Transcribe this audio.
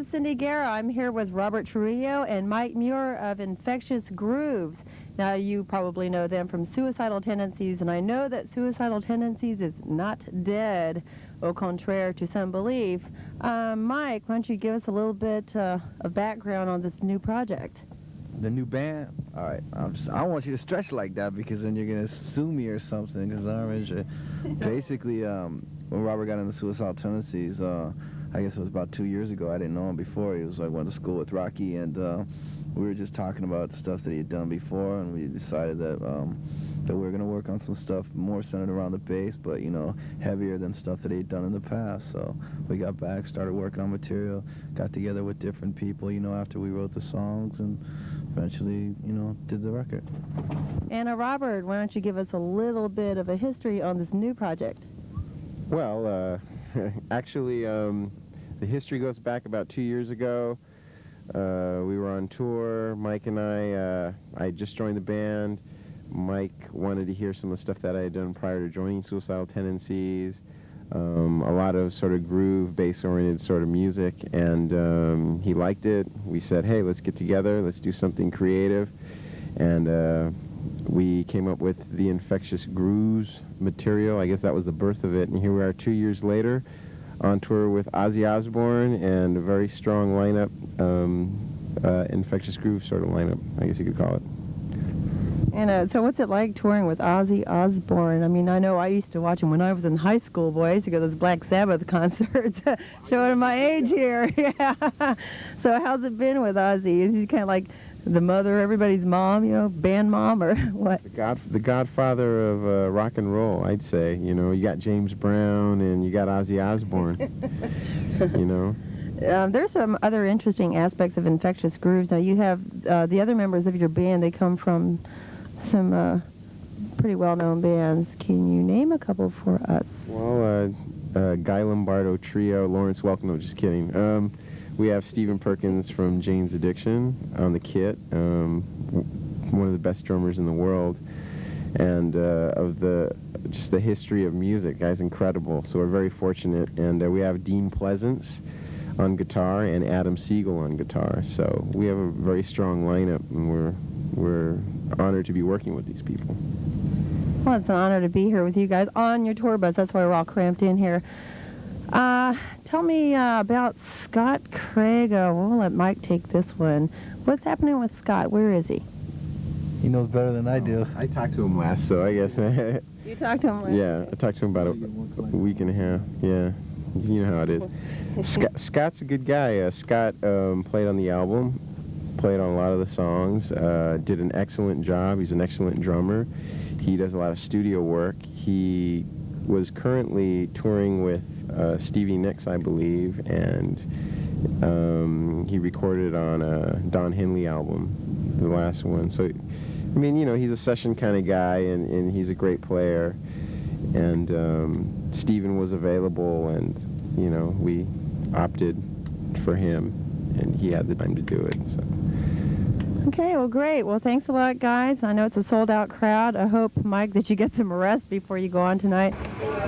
Cindi Garrett. I'm here with Robert Trujillo and Mike Muir of Infectious Grooves. Now, you probably know them from Suicidal Tendencies, and I know that Suicidal Tendencies is not dead, au contraire to some belief. Mike, why don't you give us a little bit of background on this new project? The new band? All right. I don't want you to stretch like that because then you're going to sue me or something because I'm interested. Basically, when Robert got into Suicidal Tendencies, I guess it was about 2 years ago. I didn't know him before. He was like went to school with Rocky, and we were just talking about stuff that he had done before, and we decided that that we were gonna work on some stuff more centered around the bass, but you know, heavier than stuff that he'd done in the past. So we got back, started working on material, got together with different people, you know, after we wrote the songs, and eventually, you know, did the record. And Robert, why don't you give us a little bit of a history on this new project? Well, actually, the history goes back about 2 years ago. We were on tour, Mike and I just joined the band. Mike wanted to hear some of the stuff that I had done prior to joining Suicidal Tendencies, a lot of sort of groove, bass-oriented sort of music, and he liked it. We said, hey, let's get together, let's do something creative, and we came up with the Infectious Grooves material. I guess that was the birth of it, and here we are 2 years later on tour with Ozzy Osbourne and a very strong lineup, Infectious Grooves sort of lineup, I guess you could call it. And so what's it like touring with Ozzy Osbourne? I mean, I know I used to watch him when I was in high school, boy. I used to go to those Black Sabbath concerts, showing my age here. Yeah. So how's it been with Ozzy? Is he kind of like the mother, everybody's mom, you know, band mom, or what? The godfather of rock and roll, I'd say. You know, you got James Brown and you got Ozzy Osbourne, you know. There's some other interesting aspects of Infectious Grooves. Now, you have the other members of your band, they come from some pretty well-known bands. Can you name a couple for us? Well, Guy Lombardo Trio, Lawrence Welk, no, just kidding. We have Stephen Perkins from Jane's Addiction on the kit, one of the best drummers in the world, and just the history of music, guy's incredible, so we're very fortunate. And we have Dean Pleasance on guitar and Adam Siegel on guitar, so we have a very strong lineup, and we're honored to be working with these people. Well, it's an honor to be here with you guys on your tour bus. That's why we're all cramped in here. Tell me about Scott Craig. We'll let Mike take this one. What's happening with Scott? Where is he? He knows better than I do. I talked to him last, so I guess... You talked to him last? Yeah, I talked to him about a week and a half, yeah. You know how it is. Scott's a good guy. Scott played on the album, played on a lot of the songs, did an excellent job. He's an excellent drummer. He does a lot of studio work. He was currently touring with Stevie Nicks, I believe, and he recorded on a Don Henley album, the last one. So, I mean, you know, he's a session kind of guy, and he's a great player. And Stephen was available, and, you know, we opted for him, and he had the time to do it, so. Okay, well, great. Well, thanks a lot, guys. I know it's a sold-out crowd. I hope, Mike, that you get some rest before you go on tonight.